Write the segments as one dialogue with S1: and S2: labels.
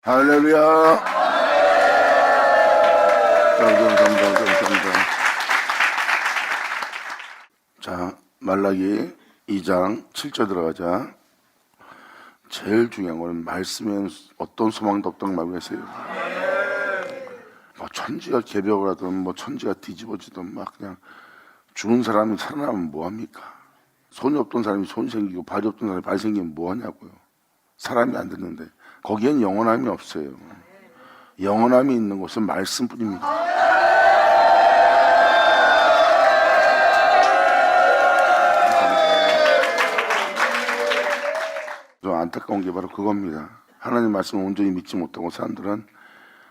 S1: 할렐루야. 자, 말라기 2장 7절 들어가자. 제일 중요한 거는 말씀에 어떤 소망도 없다는 말을 했어요. 뭐 천지가 개벽을 하든 뭐 천지가 뒤집어지든 막 그냥 죽은 사람이 살아나면 뭐합니까? 손이 없던 사람이 손 생기고 발이 없던 사람이 발 생기면 뭐하냐고요. 사람이 안 듣는데 거기엔 영원함이 없어요. 영원함이 있는 곳은 말씀뿐입니다. 좀 안타까운 게 바로 그겁니다. 하나님 말씀을 온전히 믿지 못하고 사람들은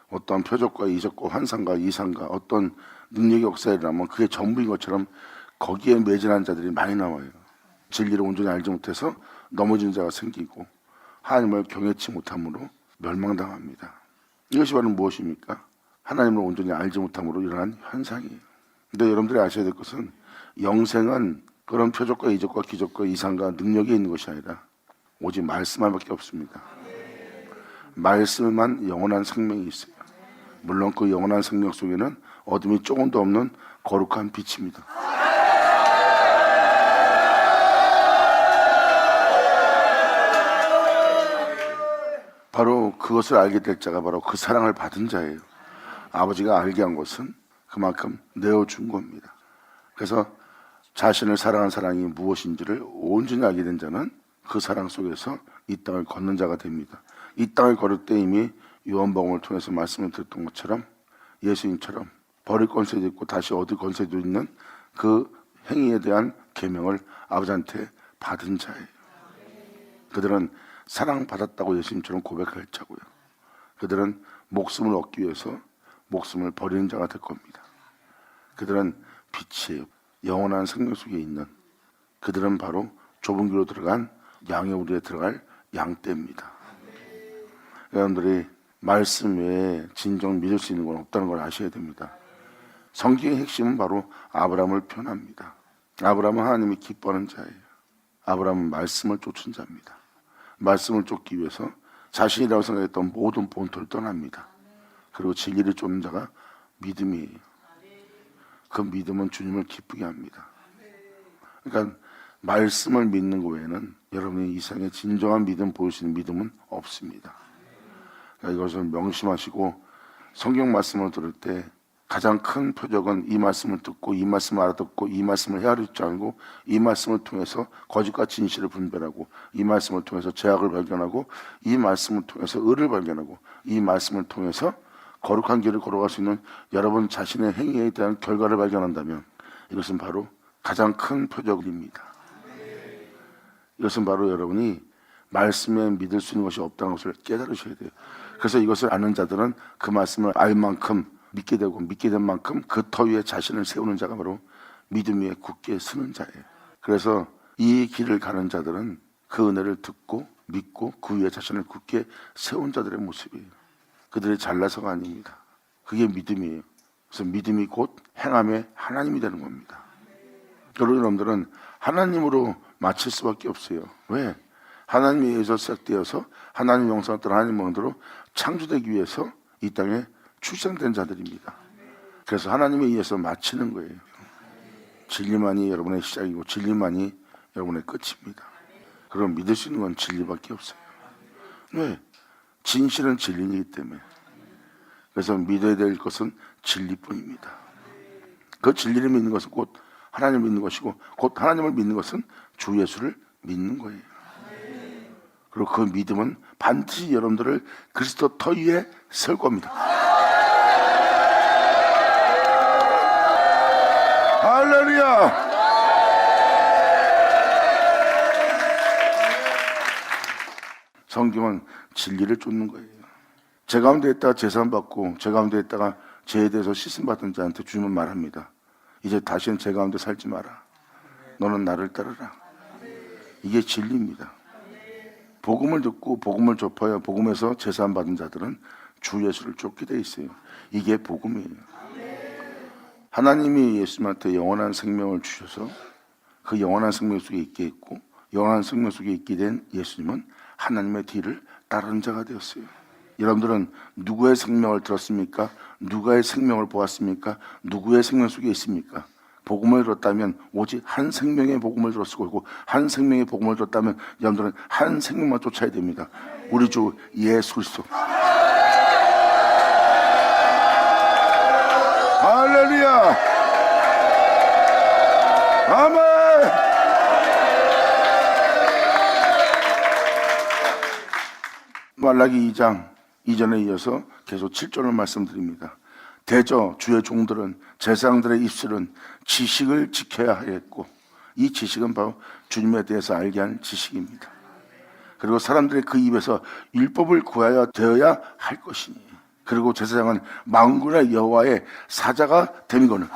S1: 어떤 표적과 이적과 환상과 이상과 어떤 능력의 역사에 일어나면 그게 전부인 것처럼 거기에 매진한 자들이 많이 나와요. 진리를 온전히 알지 못해서 넘어진 자가 생기고 하나님을 경외치 못함으로 멸망당합니다. 이것이 바로 무엇입니까? 하나님을 온전히 알지 못함으로 일어난 현상이에요. 근데 여러분들이 아셔야 될 것은 영생은 그런 표적과 이적과 기적과 이상과 능력이 있는 것이 아니라 오직 말씀만밖에 없습니다. 말씀만 영원한 생명이 있어요. 물론 그 영원한 생명 속에는 어둠이 조금도 없는 거룩한 빛입니다. 바로 그것을 알게 될 자가 바로 그 사랑을 받은 자예요. 아버지가 알게 한 것은 그만큼 내어준 겁니다. 그래서 자신을 사랑한 사랑이 무엇인지를 온전히 알게 된 자는 그 사랑 속에서 이 땅을 걷는 자가 됩니다. 이 땅을 걸을 때 이미 요한복음을 통해서 말씀을 드렸던 것처럼 예수님처럼 버릴 권세도 있고 다시 얻을 권세도 있는 그 행위에 대한 계명을 아버지한테 받은 자예요. 그들은 사랑받았다고 예수님처럼 고백할 자고요. 그들은 목숨을 얻기 위해서 목숨을 버리는 자가 될 겁니다. 그들은 빛이에요. 영원한 생명 속에 있는 그들은 바로 좁은 길로 들어간 양의 우리에 들어갈 양떼입니다. 여러분들이 말씀 외에 진정 믿을 수 있는 건 없다는 걸 아셔야 됩니다. 성경의 핵심은 바로 아브라함을 표현합니다. 아브라함은 하나님이 기뻐하는 자예요. 아브라함은 말씀을 쫓은 자입니다. 말씀을 쫓기 위해서 자신이라고 생각했던 모든 본토를 떠납니다. 그리고 진리를 쫓는 자가 믿음이에요. 그 믿음은 주님을 기쁘게 합니다. 그러니까 말씀을 믿는 것 외에는 여러분이 이 세상에 진정한 믿음 보일 수 있는 믿음은 없습니다. 그러니까 이것을 명심하시고 성경 말씀을 들을 때 가장 큰 표적은 이 말씀을 듣고 이 말씀을 알아듣고 이 말씀을 헤아릴 줄 알고 이 말씀을 통해서 거짓과 진실을 분별하고 이 말씀을 통해서 죄악을 발견하고 이 말씀을 통해서 의를 발견하고 이 말씀을 통해서 거룩한 길을 걸어갈 수 있는 여러분 자신의 행위에 대한 결과를 발견한다면 이것은 바로 가장 큰 표적입니다. 이것은 바로 여러분이 말씀에 믿을 수 있는 것이 없다는 것을 깨달으셔야 돼요. 그래서 이것을 아는 자들은 그 말씀을 알 만큼 믿게 되고 믿게 된 만큼 그 터 위에 자신을 세우는 자가 바로 믿음 위에 굳게 서는 자예요. 그래서 이 길을 가는 자들은 그 은혜를 듣고 믿고 그 위에 자신을 굳게 세운 자들의 모습이에요. 그들이 잘나서가 아닙니다. 그게 믿음이에요. 그래서 믿음이 곧 행함의 하나님이 되는 겁니다. 여러분들은 하나님으로 맞출 수밖에 없어요. 왜? 하나님에 의해서 시작되어서 하나님 영성을 따라 하나님 모양대로 창조되기 위해서 이 땅에 출생된 자들입니다. 그래서 하나님에 의해서 마치는 거예요. 진리만이 여러분의 시작이고 진리만이 여러분의 끝입니다. 그럼 믿을 수 있는 건 진리밖에 없어요. 왜? 진실은 진리이기 때문에. 그래서 믿어야 될 것은 진리뿐입니다. 그 진리를 믿는 것은 곧 하나님을 믿는 것이고 곧 하나님을 믿는 것은 주 예수를 믿는 거예요. 그리고 그 믿음은 반드시 여러분들을 그리스도 터 위에 세울 겁니다. 할렐루야! 성경은 진리를 쫓는 거예요. 제 가운데 있다가 제사함받고 제 가운데 있다가 죄에 대해서 씻음받은 자한테 주님은 말합니다. 이제 다시는 제 가운데 살지 마라. 너는 나를 따르라. 이게 진리입니다. 복음을 듣고 복음을 접하여 복음에서 제사함받은 자들은 주 예수를 쫓게 돼 있어요. 이게 복음이에요. 하나님이 예수님한테 영원한 생명을 주셔서 그 영원한 생명 속에 있게 했고 영원한 생명 속에 있게 된 예수님은 하나님의 뒤를 따르는 자가 되었어요. 여러분들은 누구의 생명을 들었습니까? 누구의 생명을 보았습니까? 누구의 생명 속에 있습니까? 복음을 들었다면 오직 한 생명의 복음을 들었을 거고, 한 생명의 복음을 들었다면 여러분들은 한 생명만 쫓아야 됩니다. 우리 주 예수 그리스도. 할렐루야. 아멘. 말라기 2장 이전에 이어서 계속 7절을 말씀드립니다. 대저 주의 종들은 제사장들의 입술은 지식을 지켜야 하겠고, 이 지식은 바로 주님에 대해서 알게 하는 지식입니다. 그리고 사람들의 그 입에서 율법을 구하여 되어야 할 것이니, 그리고 제사장은 만군의 여호와의 사자가 됨이거늘.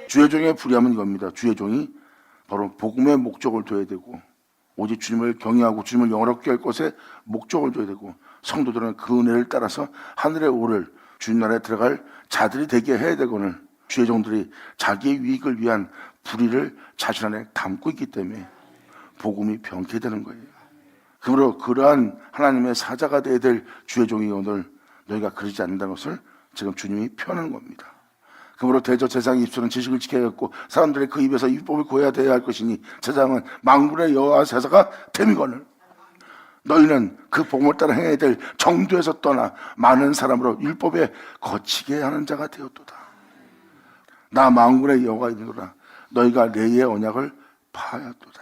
S1: 주의 종의 불의함은 이겁니다. 주의 종이 바로 복음의 목적을 둬야 되고, 오직 주님을 경외하고 주님을 영화롭게 할 것에 목적을 둬야 되고, 성도들은 그 은혜를 따라서 하늘에 오를 주님 나라에 들어갈 자들이 되게 해야 되거늘, 주의 종들이 자기의 유익을 위한 불의를 자신 안에 담고 있기 때문에 복음이 병폐되는 거예요. 그러므로 그러한 하나님의 사자가 되어야 될 주의 종이 오늘 너희가 그러지 않는다는 것을 지금 주님이 표현하는 겁니다. 그러므로 대저 제사장의 입술은 지식을 지켜야겠고, 사람들의 그 입에서 율법을 구해야 돼야 할 것이니, 제사장은 만군의 여호와 사자가 됨이거늘. 너희는 그 복음을 따라 행해야 될 정도에서 떠나 많은 사람으로 율법에 거치게 하는 자가 되었도다. 나 만군의 여호와가 이르노라. 너희가 레위의 언약을 파하였도다.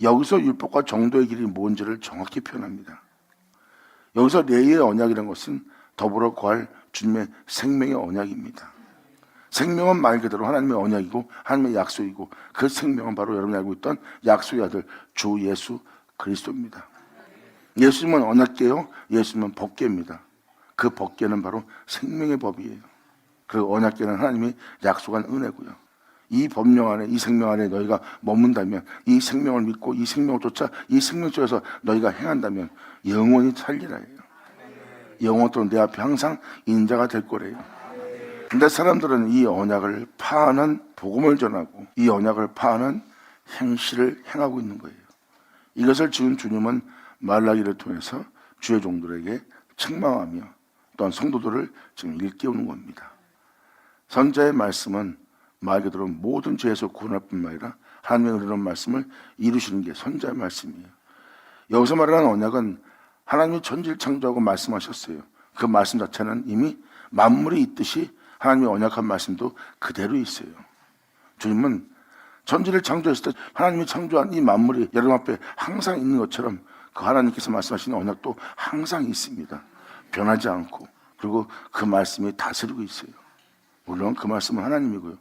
S1: 여기서 율법과 정도의 길이 뭔지를 정확히 표현합니다. 여기서 레위의 언약이라는 것은 더불어 거할 주님의 생명의 언약입니다. 생명은 말 그대로 하나님의 언약이고 하나님의 약속이고, 그 생명은 바로 여러분이 알고 있던 약속의 아들 주 예수 그리스도입니다. 예수님은 언약궤요, 예수님은 법궤입니다. 그 법궤는 바로 생명의 법이에요. 그 언약궤는 하나님이 약속한 은혜고요. 이 법령 안에, 이 생명 안에 너희가 머문다면, 이 생명을 믿고 이 생명을 쫓아 이 생명 속에서 너희가 행한다면 영원히 살리라 해요. 영원토록 내 앞에 항상 인자가 될 거래요. 근데 사람들은 이 언약을 파하는 복음을 전하고 이 언약을 파하는 행실을 행하고 있는 거예요. 이것을 지금 주님은 말라기를 통해서 주의 종들에게 책망하며 또한 성도들을 지금 일깨우는 겁니다. 선자의 말씀은 말 그대로 모든 죄에서 구원할 뿐만 아니라 하나님의 은혜로운 말씀을 이루시는 게 선자의 말씀이에요. 여기서 말하는 언약은 하나님이 천지를 창조하고 말씀하셨어요. 그 말씀 자체는 이미 만물이 있듯이 하나님의 언약한 말씀도 그대로 있어요. 주님은 천지를 창조했을 때 하나님이 창조한 이 만물이 여러분 앞에 항상 있는 것처럼 그 하나님께서 말씀하시는 언약도 항상 있습니다. 변하지 않고, 그리고 그 말씀이 다스리고 있어요. 물론 그 말씀은 하나님이고요.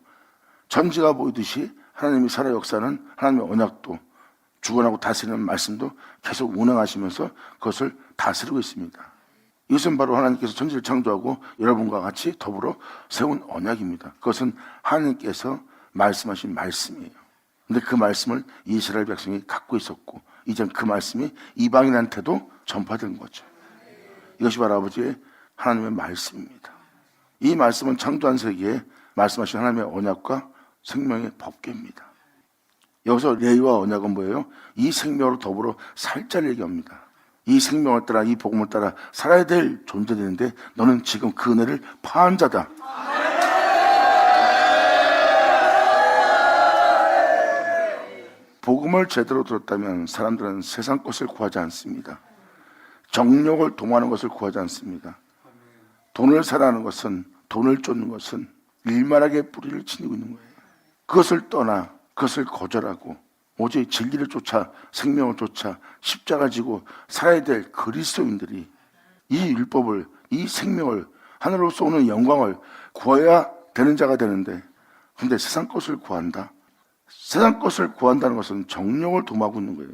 S1: 천지가 보이듯이 하나님이 살아 역사는 하나님의 언약도, 주권하고 다스리는 말씀도 계속 운행하시면서 그것을 다스리고 있습니다. 이것은 바로 하나님께서 천지를 창조하고 여러분과 같이 더불어 세운 언약입니다. 그것은 하나님께서 말씀하신 말씀이에요. 근데 그 말씀을 이스라엘 백성이 갖고 있었고, 이제 그 말씀이 이방인한테도 전파된 거죠. 이것이 바로 아버지의 하나님의 말씀입니다. 이 말씀은 창조한 세계에 말씀하신 하나님의 언약과 생명의 법궤입니다. 여기서 레위와 언약은 뭐예요? 이 생명으로 더불어 살 자를 얘기합니다. 이 생명을 따라, 이 복음을 따라 살아야 될 존재되는데 너는 지금 그 은혜를 파한 자다. 복음을 제대로 들었다면 사람들은 세상 것을 구하지 않습니다. 정욕을 도모하는 것을 구하지 않습니다. 돈을 사랑하는 것은, 돈을 쫓는 것은 일만하게 뿌리를 치고 있는 거예요. 그것을 떠나, 그것을 거절하고 오직 진리를 쫓아, 생명을 쫓아 십자가 지고 살아야 될 그리스도인들이 이 율법을, 이 생명을, 하늘로서 오는 영광을 구해야 되는 자가 되는데, 근데 세상 것을 구한다? 세상 것을 구한다는 것은 정욕을 도모하고 있는 거예요.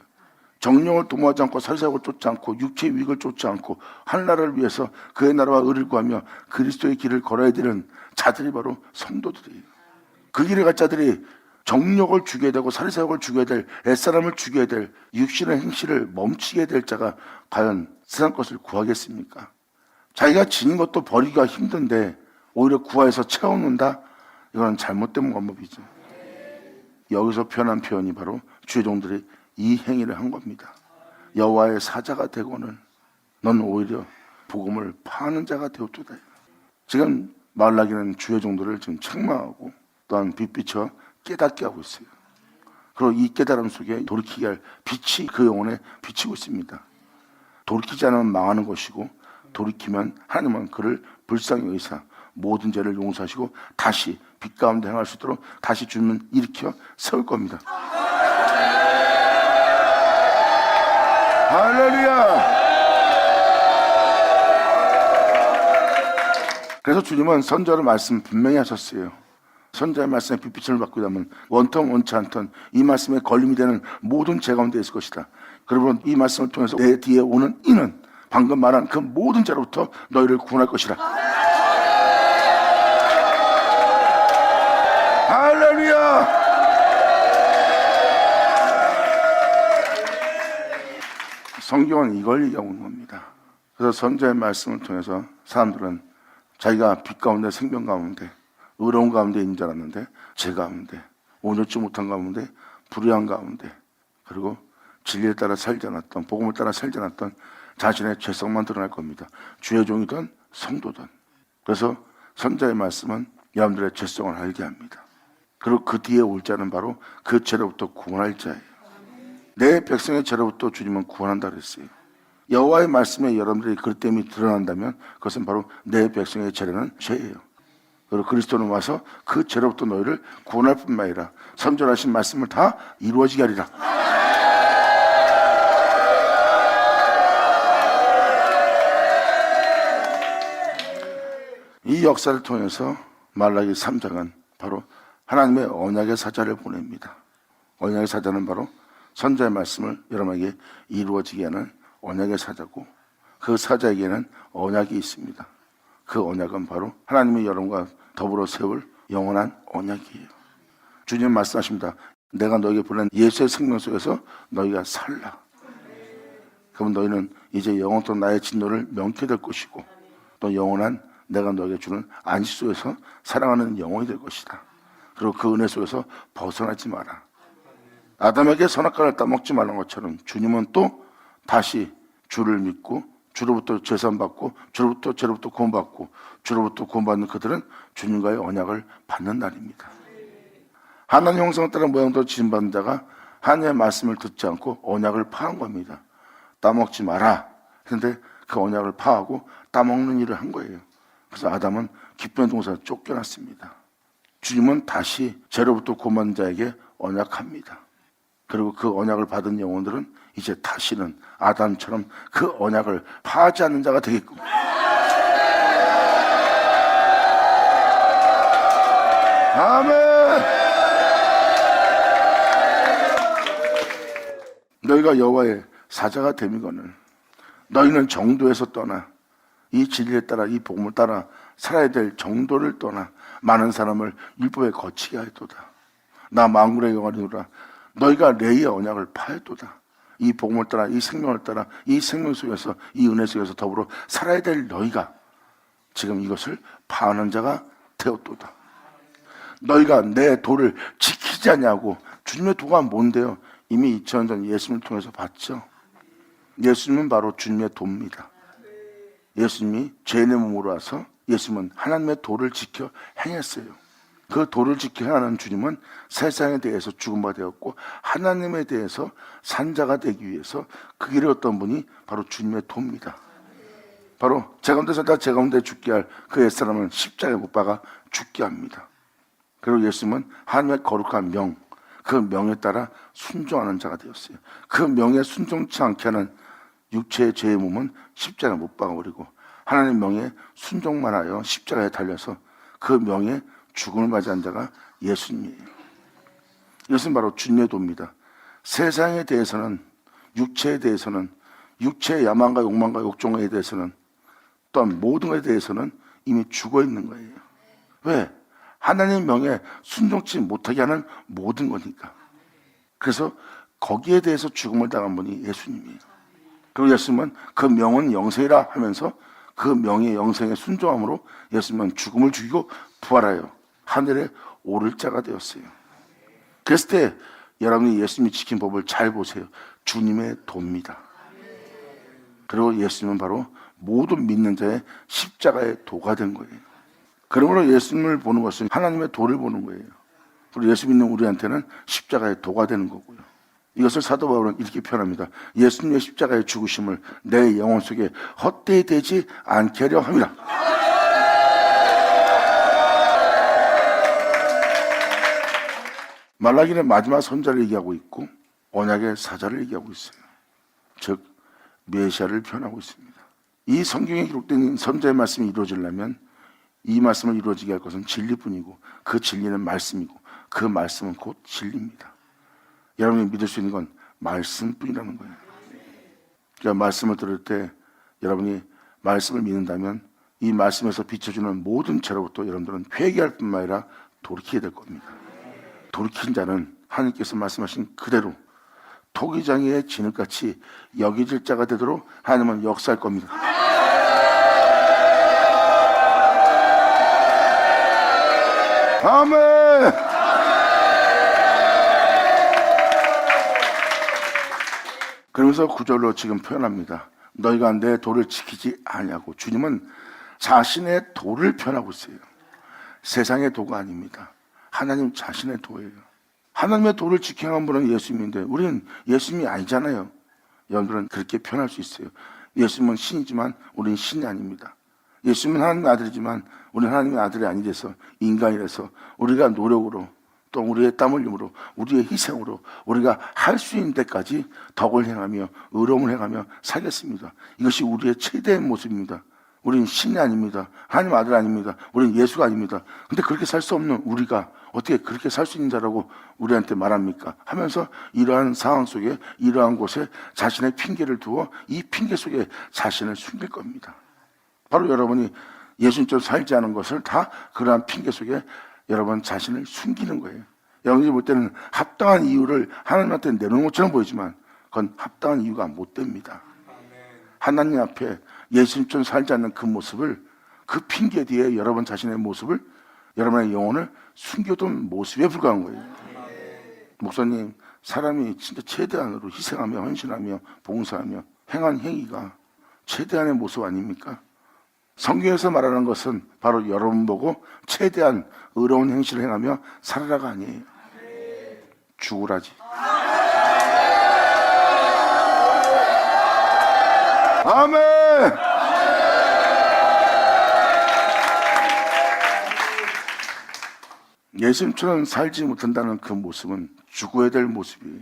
S1: 정욕을 도모하지 않고 살사욕을 쫓지 않고 육체의 유익을 쫓지 않고 하늘나라를 위해서 그의 나라와 의를 구하며 그리스도의 길을 걸어야 되는 자들이 바로 성도들이에요. 그 길을 갈 자들이 정욕을 죽여야 되고 살사욕을 죽여야 될, 옛사람을 죽여야 될, 육신의 행실을 멈추게 될 자가 과연 세상 것을 구하겠습니까? 자기가 지닌 것도 버리기가 힘든데 오히려 구하여서 채워놓는다? 이건 잘못된 방법이죠. 여기서 표현한 표현이 바로 주의 종들이 이 행위를 한 겁니다. 여호와의 사자가 되고는 넌 오히려 복음을 파는 자가 되었도다. 지금 말라기는 주의 종들을 지금 책망하고 또한 빛비춰 깨닫게 하고 있어요. 그리고 이 깨달음 속에 돌이키게 할 빛이 그 영혼에 비치고 있습니다. 돌이키지 않으면 망하는 것이고 돌이키면 하나님은 그를 불쌍히 여기사 모든 죄를 용서하시고 다시 빛 가운데 행할 수 있도록 다시 주님은 일으켜 세울 겁니다. 할렐루야. 그래서 주님은 선지자의 말씀 분명히 하셨어요. 선지자의 말씀에 빛을 받고 있다면 원통 원치 않던 이 말씀에 걸림이 되는 모든 죄 가운데 있을 것이다. 그러면 이 말씀을 통해서 내 뒤에 오는 이는 방금 말한 그 모든 죄로부터 너희를 구원할 것이라. 할렐루야. 성경은 이걸 얘기하고 있는 겁니다. 그래서 선지자의 말씀을 통해서 사람들은 자기가 빛 가운데 생명 가운데 의로운 가운데 있는 줄 알았는데 죄 가운데 온전치 못한 가운데 불의한 가운데 그리고 진리에 따라 살지 않았던 복음을 따라 살지 않았던 자신의 죄성만 드러날 겁니다. 주의 종이든 성도든. 그래서 선지자의 말씀은 여러분들의 죄성을 알게 합니다. 그리고 그 뒤에 올 자는 바로 그 죄로부터 구원할 자예요. 내 백성의 죄로부터 주님은 구원한다 그랬어요. 여호와의 말씀에 여러분들이 그릇됨이 드러난다면 그것은 바로 내 백성의 죄라는 죄예요. 그리고 그리스도는 와서 그 죄로부터 너희를 구원할 뿐만 아니라 선전하신 말씀을 다 이루어지게 하리라. 이 역사를 통해서 말라기 3장은 바로 하나님의 언약의 사자를 보냅니다. 언약의 사자는 바로 선지자의 말씀을 여러분에게 이루어지게 하는 언약의 사자고 그 사자에게는 언약이 있습니다. 그 언약은 바로 하나님이 여러분과 더불어 세울 영원한 언약이에요. 주님 말씀하십니다. 내가 너에게 보낸 예수의 생명 속에서 너희가 살라. 그러면 너희는 이제 영원토록 나의 진노를 명케 될 것이고 또 영원한 내가 너에게 주는 안식 속에서 사랑하는 영혼이 될 것이다. 그리고 그 은혜 속에서 벗어나지 마라. 아담에게 선악과를 따먹지 말는 것처럼 주님은 또 다시 주를 믿고 주로부터 제산받고 주로부터 죄로부터 구원받고 주로부터 구원받는 그들은 주님과의 언약을 받는 날입니다. 하나님 형상을 따라 모양대로 지음받는 자가 하나님의 말씀을 듣지 않고 언약을 파한 겁니다. 따먹지 마라. 그런데 그 언약을 파하고 따먹는 일을 한 거예요. 그래서 아담은 기쁨의 동산에 쫓겨났습니다. 주님은 다시 죄로부터 구원받는 자에게 언약합니다. 그리고 그 언약을 받은 영혼들은 이제 다시는 아담처럼 그 언약을 파하지 않는 자가 되겠고 아멘. 너희가 여호와의 사자가 됨이거늘 너희는 정도에서 떠나 이 진리에 따라 이 복음을 따라 살아야 될 정도를 떠나 많은 사람을 율법에 거치게 하였도다. 나 만군의 여호와니라 너희가 레이의 언약을 파했도다. 이 복음을 따라 이 생명을 따라 이 생명 속에서 이 은혜 속에서 더불어 살아야 될 너희가 지금 이것을 파하는 자가 되었도다. 너희가 내 도를 지키지 않냐고. 주님의 도가 뭔데요? 이미 2000년 전 예수님을 통해서 봤죠. 예수님은 바로 주님의 도입니다. 예수님이 죄인의 몸으로 와서 예수님은 하나님의 도를 지켜 행했어요. 그 도를 지켜 행하는 주님은 세상에 대해서 죽은 바 되었고 하나님에 대해서 산 자가 되기 위해서 그 길에 어떤 분이 바로 주님의 도입니다. 바로 제 가운데 살다 제 가운데 죽게 할 그 옛사람은 십자가에 못 박아 죽게 합니다. 그리고 예수님은 하나님의 거룩한 명, 그 명에 따라 순종하는 자가 되었어요. 그 명에 순종치 않게 하는 육체의 죄의 몸은 십자가에 못 박아버리고 하나님 명에 순종만 하여 십자가에 달려서 그 명에 죽음을 맞이한 자가 예수님이에요. 이것은 바로 주님의 도입니다. 세상에 대해서는 육체에 대해서는 육체의 야망과 욕망과 욕정에 대해서는 또한 모든 것에 대해서는 이미 죽어 있는 거예요. 왜? 하나님 명에 순종치 못하게 하는 모든 거니까. 그래서 거기에 대해서 죽음을 당한 분이 예수님이에요. 그리고 예수님은 그 명은 영생이라 하면서 그 명의 영생에 순종함으로 예수님은 죽음을 죽이고 부활하여 하늘에 오를 자가 되었어요. 그랬을 때 여러분이 예수님이 지킨 법을 잘 보세요. 주님의 도입니다. 그리고 예수님은 바로 모든 믿는 자의 십자가의 도가 된 거예요. 그러므로 예수님을 보는 것은 하나님의 도를 보는 거예요. 그리고 예수 믿는 우리한테는 십자가의 도가 되는 거고요. 이것을 사도 바울은 이렇게 표현합니다. 예수님의 십자가의 죽으심을 내 영혼 속에 헛되이 되지 않게 하려 함이라. 말라기는 마지막 선자를 얘기하고 있고 언약의 사자를 얘기하고 있어요. 즉 메시아를 표현하고 있습니다. 이 성경에 기록된 선자의 말씀이 이루어지려면 이 말씀을 이루어지게 할 것은 진리뿐이고 그 진리는 말씀이고 그 말씀은 곧 진리입니다. 여러분이 믿을 수 있는 건 말씀뿐이라는 거예요. 그러니까 말씀을 들을 때 여러분이 말씀을 믿는다면 이 말씀에서 비춰주는 모든 죄로부터 여러분들은 회개할 뿐만 아니라 돌이키게 될 겁니다. 돌이킨 자는 하나님께서 말씀하신 그대로 토기장이의 진흙같이 여겨질 자가 되도록 하나님은 역사할 겁니다. 아멘. 그러면서 구절로 지금 표현합니다. 너희가 내 도를 지키지 아니하고. 주님은 자신의 도를 표현하고 있어요. 세상의 도가 아닙니다. 하나님 자신의 도예요. 하나님의 도를 지키는 분은 예수님인데 우리는 예수님이 아니잖아요. 여러분들은 그렇게 표현할 수 있어요. 예수님은 신이지만 우리는 신이 아닙니다. 예수님은 하나님의 아들이지만 우리는 하나님의 아들이 아니라서 인간이라서 우리가 노력으로 또 우리의 땀 흘림으로 우리의 희생으로 우리가 할 수 있는 데까지 덕을 행하며 의로움을 행하며 살겠습니다. 이것이 우리의 최대의 모습입니다. 우리는 신이 아닙니다. 하나님 아들 아닙니다. 우리는 예수가 아닙니다. 근데 그렇게 살 수 없는 우리가 어떻게 그렇게 살 수 있는 자라고 우리한테 말합니까? 하면서 이러한 상황 속에 이러한 곳에 자신의 핑계를 두어 이 핑계 속에 자신을 숨길 겁니다. 바로 여러분이 예수님처럼 살지 않은 것을 다 그러한 핑계 속에 여러분 자신을 숨기는 거예요. 여러분이 볼 때는 합당한 이유를 하나님한테 내놓은 것처럼 보이지만 그건 합당한 이유가 못 됩니다. 하나님 앞에 예수님처럼 살지 않는 그 모습을, 그 핑계 뒤에 여러분 자신의 모습을, 여러분의 영혼을 숨겨둔 모습에 불과한 거예요. 목사님, 사람이 진짜 최대한으로 희생하며 헌신하며 봉사하며 행한 행위가 최대한의 모습 아닙니까? 성경에서 말하는 것은 바로 여러분 보고 최대한 의로운 행실을 행하며 살아라가 아니에요. 죽으라지. 아멘. 예수님처럼 살지 못한다는 그 모습은 죽어야 될 모습이에요.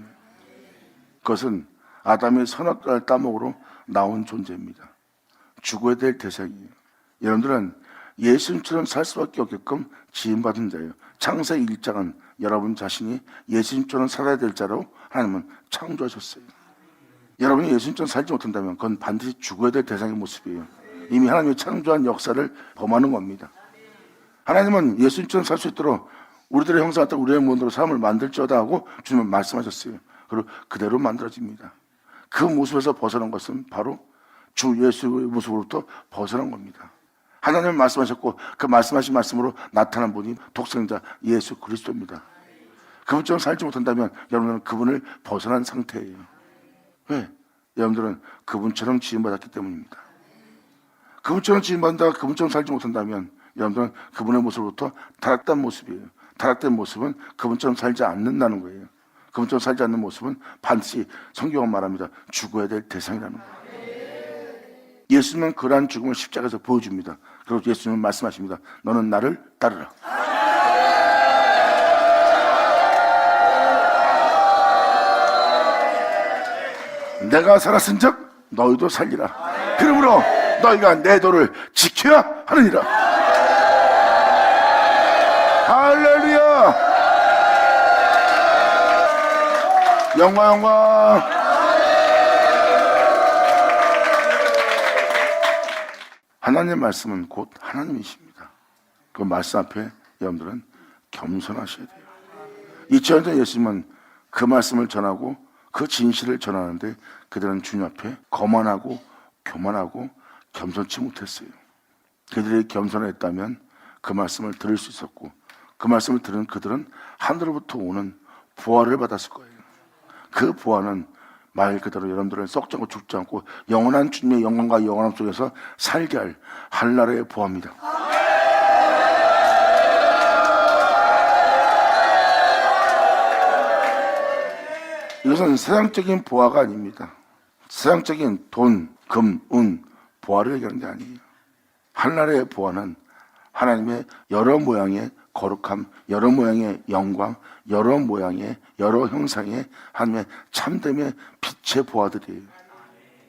S1: 그것은 아담의 선악과를 따먹으로 나온 존재입니다. 죽어야 될 대상이에요. 여러분들은 예수님처럼 살 수밖에 없게끔 지음받은 자예요. 창세기 1장은 여러분 자신이 예수님처럼 살아야 될 자로 하나님은 창조하셨어요. 여러분이 예수님처럼 살지 못한다면 그건 반드시 죽어야 될 대상의 모습이에요. 이미 하나님이 창조한 역사를 범하는 겁니다. 하나님은 예수님처럼 살 수 있도록 우리들의 형상을 따라 우리의 모델로 사람을 만들지어다 하고 주님은 말씀하셨어요. 그리고 그대로 만들어집니다. 그 모습에서 벗어난 것은 바로 주 예수의 모습으로부터 벗어난 겁니다. 하나님은 말씀하셨고 그 말씀하신 말씀으로 나타난 분이 독생자 예수 그리스도입니다. 그분처럼 살지 못한다면 여러분은 그분을 벗어난 상태예요. 왜? 여러분들은 그분처럼 지음받았기 때문입니다. 그분처럼 지음받는다가 그분처럼 살지 못한다면 여러분들은 그분의 모습으로부터 타락된 모습이에요. 타락된 모습은 그분처럼 살지 않는다는 거예요. 그분처럼 살지 않는 모습은 반드시 성경은 말합니다. 죽어야 될 대상이라는 거예요. 예수님은 그러한 죽음을 십자가에서 보여줍니다. 그리고 예수님은 말씀하십니다. 너는 나를 따르라. 내가 살았은즉 너희도 살리라. 그러므로 너희가 내 도를 지켜야 하느니라. 할렐루야. 영광. 하나님의 말씀은 곧 하나님이십니다. 그 말씀 앞에 여러분들은 겸손하셔야 돼요. 2000년 전 예수님은 그 말씀을 전하고 그 진실을 전하는데 그들은 주님 앞에 거만하고 교만하고 겸손치 못했어요. 그들이 겸손했다면 그 말씀을 들을 수 있었고 그 말씀을 들은 그들은 하늘로부터 오는 부활을 받았을 거예요. 그 부활은 말 그대로 여러분들은 썩지 않고 죽지 않고 영원한 주님의 영광과 영원함 속에서 살게 할 한나라의 부활입니다. 이것은 세상적인 부활가 아닙니다. 세상적인 돈, 금, 운, 부활을 얘기하는 게 아니에요. 한나라의 부활은 하나님의 여러 모양의 거룩함, 여러 모양의 영광, 여러 모양의 여러 형상의 하나님의 참됨의 빛의 부활들이에요.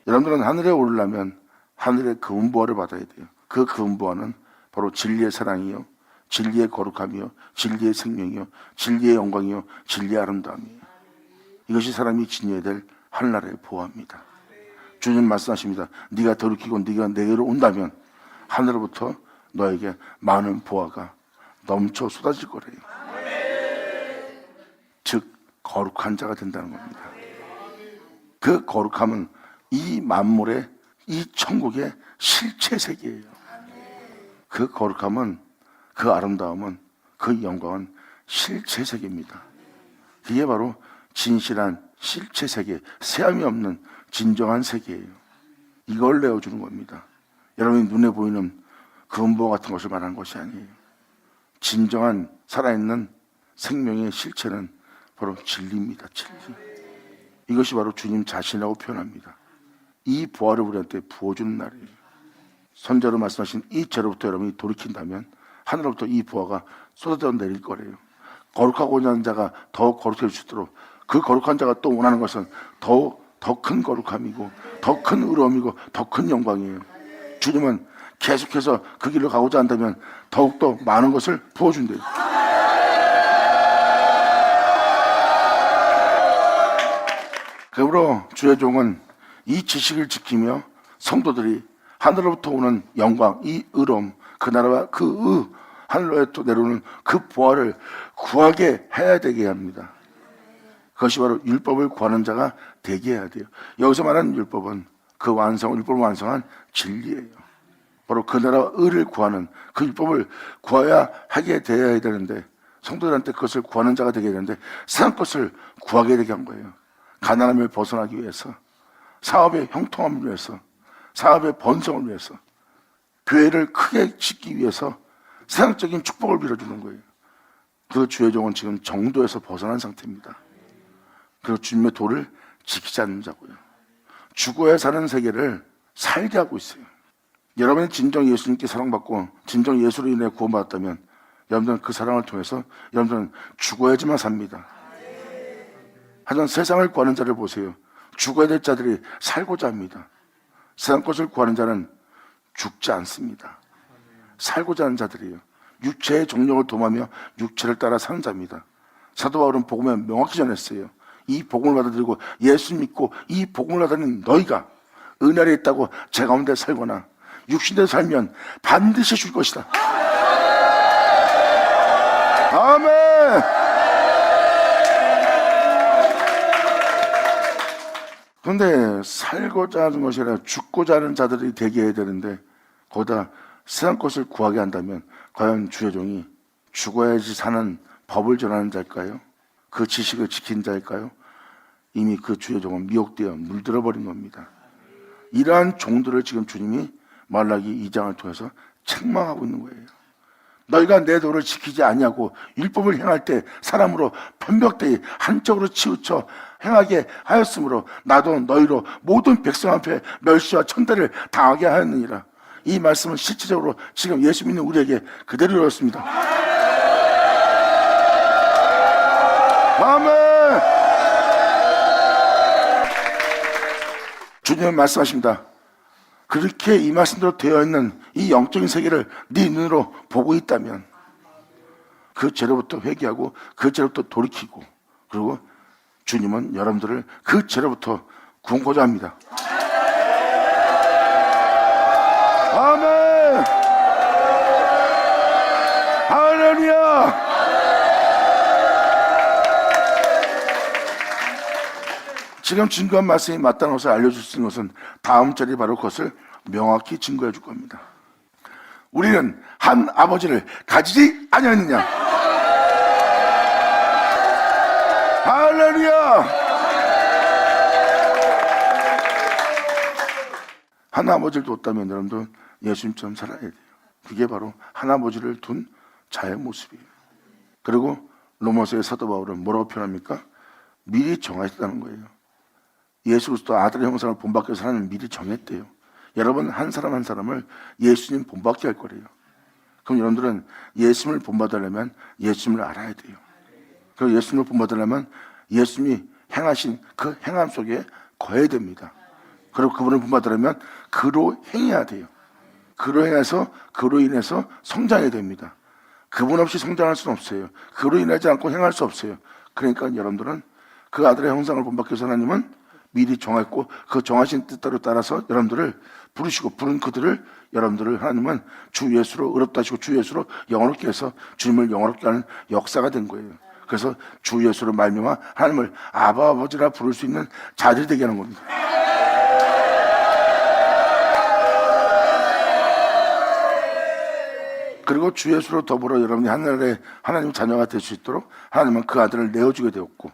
S1: 여러분들은 하늘에 오르려면 하늘의 금부활을 받아야 돼요. 그 금부활은 바로 진리의 사랑이요, 진리의 거룩함이요, 진리의 생명이요, 진리의 영광이요, 진리의 아름다움이에요. 이것이 사람이 지녀야 될 한나라의 부활입니다. 주님 말씀하십니다. 네가 돌이키고 네가 내게로 온다면 하늘로부터 너에게 많은 보화가 넘쳐 쏟아질 거래요. 즉 거룩한 자가 된다는 겁니다. 그 거룩함은 이 만물의 이 천국의 실체 세계예요. 그 거룩함은, 그 아름다움은, 그 영광은 실체 세계입니다. 이게 바로 진실한 실체 세계, 세함이 없는 진정한 세계예요. 이걸 내어주는 겁니다. 여러분이 눈에 보이는 금보 같은 것을 말하는 것이 아니에요. 진정한 살아있는 생명의 실체는 바로 진리입니다. 진리. 이것이 바로 주님 자신이라고 표현합니다. 이 부활을 우리한테 부어주는 날이에요. 선자로 말씀하신 이 죄로부터 여러분이 돌이킨다면 하늘로부터 이 부활가 쏟아져 내릴 거래요. 거룩하고자 하는 자가 더 거룩해 주도록, 그 거룩한 자가 또 원하는 것은 더 큰 거룩함이고 더 큰 의로움이고 더 큰 영광이에요. 주님은 계속해서 그 길로 가고자 한다면 더욱더 많은 것을 부어준대요. 그러므로 주의 종은 이 지식을 지키며 성도들이 하늘로부터 오는 영광, 이 의로움, 그 나라와 하늘로부터 내려오는 그 부활을 구하게 해야 되게 합니다. 그것이 바로 율법을 구하는 자가 되게 해야 돼요. 여기서 말하는 율법은 율법을 완성한 진리예요. 바로 그 나라와 의를 구하는 그 율법을 구해야 하게 되어야 되는데, 성도들한테 그것을 구하는 자가 되게 되는데 세상 것을 구하게 되게 한 거예요. 가난함을 벗어나기 위해서, 사업의 형통함을 위해서, 사업의 번성을 위해서, 교회를 크게 짓기 위해서 세상적인 축복을 빌어주는 거예요. 그 주의 종은 지금 정도에서 벗어난 상태입니다. 그리고 주님의 도를 지키지 않는 자고요. 죽어야 사는 세계를 살게 하고 있어요. 여러분이 진정 예수님께 사랑받고 진정 예수로 인해 구원받았다면 여러분들은 그 사랑을 통해서 여러분들은 죽어야지만 삽니다. 하지만 세상을 구하는 자를 보세요. 죽어야 될 자들이 살고자 합니다. 세상 것을 구하는 자는 죽지 않습니다. 살고자 하는 자들이에요. 육체의 정욕을 도모하며 육체를 따라 사는 자입니다. 사도 바울은 복음에 명확히 전했어요. 이 복음을 받아들이고 예수 믿고 이 복음을 받아들이는 너희가 은혜 아래 있다고 제 가운데 살거나 육신대로 살면 반드시 줄 것이다. 아멘. 그런데 살고자 하는 것이 아니라 죽고자 하는 자들이 되게 해야 되는데 거기다 세상 것을 구하게 한다면 과연 주의 종이 죽어야지 사는 법을 전하는 자일까요? 그 지식을 지킨 자일까요? 이미 그 주의 종은 미혹되어 물들어 버린 겁니다. 이러한 종들을 지금 주님이 말라기 2장을 통해서 책망하고 있는 거예요. 너희가 내 도를 지키지 아니하고 율법을 행할 때 사람으로 편벽되이 한쪽으로 치우쳐 행하게 하였으므로 나도 너희로 모든 백성 앞에 멸시와 천대를 당하게 하였느니라. 이 말씀은 실질적으로 지금 예수 믿는 우리에게 그대로 이루어졌습니다. 아멘. 주님은 말씀하십니다. 그렇게 이 말씀대로 되어 있는 이 영적인 세계를 네 눈으로 보고 있다면 그 죄로부터 회개하고 그 죄로부터 돌이키고, 그리고 주님은 여러분들을 그 죄로부터 구원하고자 합니다. 아멘. 할렐루야. 지금 증거한 말씀이 맞다는 것을 알려줄 수 있는 것은 다음 절이 바로 그것을 명확히 증거해 줄 겁니다. 우리는 한 아버지를 가지지 아니하느냐. 할렐루야. 하나아버지를 뒀다면 여러분들 예수님처럼 살아야 돼요. 그게 바로 하나아버지를 둔 자의 모습이에요. 그리고 로마서의 사도 바울은 뭐라고 표현합니까? 미리 정하셨다는 거예요. 예수 그리스도 아들의 형상을 본받기 위해서 하나님은 미리 정했대요. 여러분 한 사람 한 사람을 예수님 본받게 할 거래요. 그럼 여러분들은 예수님을 본받으려면 예수님을 알아야 돼요. 그리고 예수님을 본받으려면 예수님이 행하신 그 행함 속에 거해야 됩니다. 그리고 그분을 본받으려면 그로 행해야 돼요. 그로 행해서 그로 인해서 성장해야 됩니다. 그분 없이 성장할 수는 없어요. 그로 인하지 않고 행할 수 없어요. 그러니까 여러분들은 그 아들의 형상을 본받기 위해서 하나님은 미리 정했고 그 정하신 뜻대로 따라서 여러분들을 부르시고 부른 그들을 여러분들을 하나님은 주 예수로 의롭다 하시고 주 예수로 영원롭게 해서 주님을 영원롭게 하는 역사가 된 거예요. 그래서 주 예수로 말미암아 하나님을 아바 아버지라 부를 수 있는 자들이 되게 하는 겁니다. 그리고 주 예수로 더불어 여러분이 하늘에 하나님 자녀가 될 수 있도록 하나님은 그 아들을 내어주게 되었고,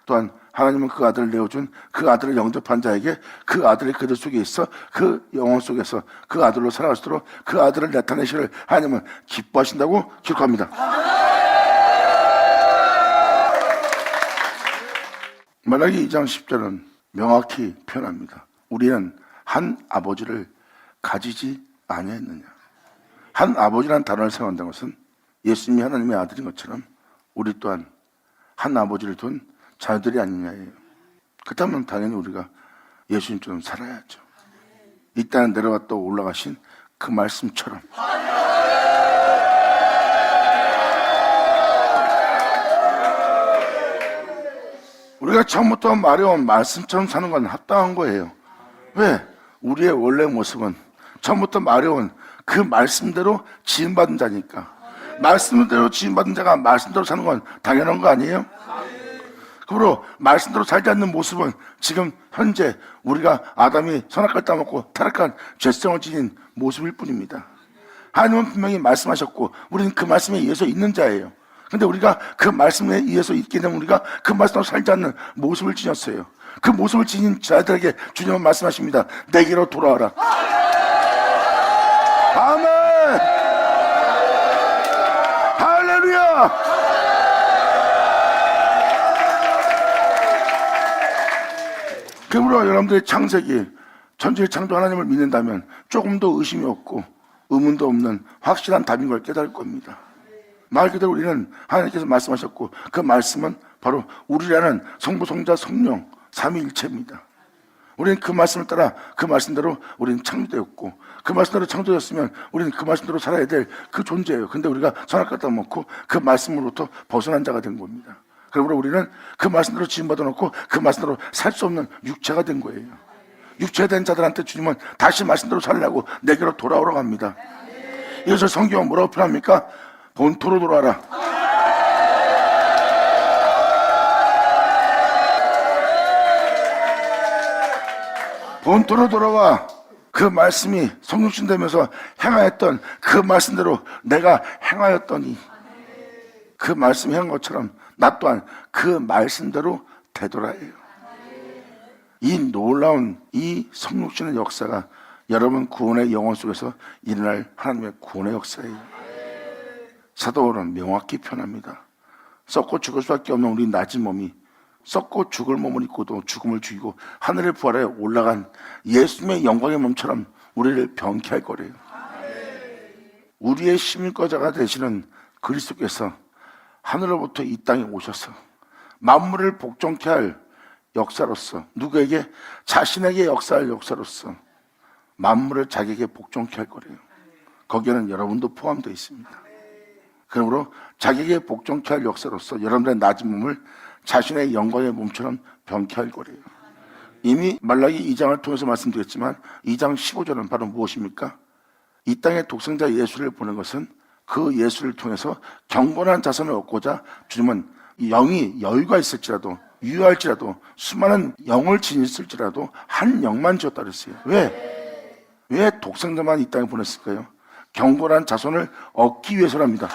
S1: 또한 하나님은 그 아들을 내어준 그 아들을 영접한 자에게 그 아들이 그들 속에 있어 그 영혼 속에서 그 아들로 살아갈 수 있도록 그 아들을 나타내시를 하나님은 기뻐하신다고 기록합니다. 말라기 2장 10절은 명확히 표현합니다. 우리는 한 아버지를 가지지 아니했느냐. 한 아버지라는 단어를 사용한다는 것은 예수님이 하나님의 아들인 것처럼 우리 또한 한 아버지를 둔 자녀들이 아니냐예요. 그렇다면 당연히 우리가 예수님처럼 살아야죠. 이 땅에 내려갔다 올라가신 그 말씀처럼. 우리가 처음부터 말해온 말씀처럼 사는 건 합당한 거예요. 왜? 우리의 원래 모습은 처음부터 말해온 그 말씀대로 지음받은 자니까. 말씀대로 지음받은 자가 말씀대로 사는 건 당연한 거 아니에요? 그러므로 말씀대로 살지 않는 모습은 지금 현재 우리가 아담이 선악과를 따먹고 타락한 죄성을 지닌 모습일 뿐입니다. 하나님은 분명히 말씀하셨고 우리는 그 말씀에 의해서 있는 자예요. 근데 우리가 그 말씀에 의해서 있게 되면 우리가 그 말씀으로 살지 않는 모습을 지녔어요. 그 모습을 지닌 자들에게 주님은 말씀하십니다. 내게로 돌아와라. 아멘. 할렐루야. 그러므로 여러분들의 창세기 천지의 창조 하나님을 믿는다면 조금 더 의심이 없고 의문도 없는 확실한 답인 걸 깨달을 겁니다. 말 그대로 우리는 하나님께서 말씀하셨고 그 말씀은 바로 우리라는 성부, 성자, 성령 삼위일체입니다. 우리는 그 말씀을 따라 그 말씀대로 우리는 창조되었고 그 말씀대로 창조되었으면 우리는 그 말씀대로 살아야 될 그 존재예요. 근데 우리가 선악과를 따먹고 그 말씀으로부터 벗어난 자가 된 겁니다. 그러므로 우리는 그 말씀대로 지음받아 놓고 그 말씀대로 살 수 없는 육체가 된 거예요. 육체된 자들한테 주님은 다시 말씀대로 살라고 내게로 돌아오라고 합니다. 이것을 성경은 뭐라고 표현합니까? 본토로 돌아와라. 본토로 돌아와. 그 말씀이 성육신 되면서 행하였던 그 말씀대로 내가 행하였더니 그 말씀이 한 것처럼 나 또한 그 말씀대로 되돌아요. 이 놀라운 이 성육신의 역사가 여러분 구원의 영혼 속에서 일어날 하나님의 구원의 역사예요. 사도 바울은 명확히 표현합니다. 썩고 죽을 수밖에 없는 우리 낮은 몸이 썩고 죽을 몸을 입고도 죽음을 죽이고 하늘에 부활해 올라간 예수님의 영광의 몸처럼 우리를 병케 할 거래요. 우리의 시민거자가 되시는 그리스도께서 하늘로부터 이 땅에 오셔서 만물을 복종케 할 역사로서 누구에게? 자신에게 역사할 역사로서 만물을 자기에게 복종케 할 거래요. 거기에는 여러분도 포함되어 있습니다. 그러므로 자기에게 복종케 할 역사로서 여러분들의 낮은 몸을 자신의 영광의 몸처럼 병케 할 거래요. 이미 말라기 2장을 통해서 말씀드렸지만 2장 15절은 바로 무엇입니까? 이 땅에 독생자 예수를 보낸 것은 그 예수를 통해서 경건한 자손을 얻고자 주님은 영이 여유가 있을지라도 유효할지라도 수많은 영을 지녔을지라도 한 영만 지었다 그랬어요. 왜 독생자만 이 땅에 보냈을까요? 경건한 자손을 얻기 위해서랍니다.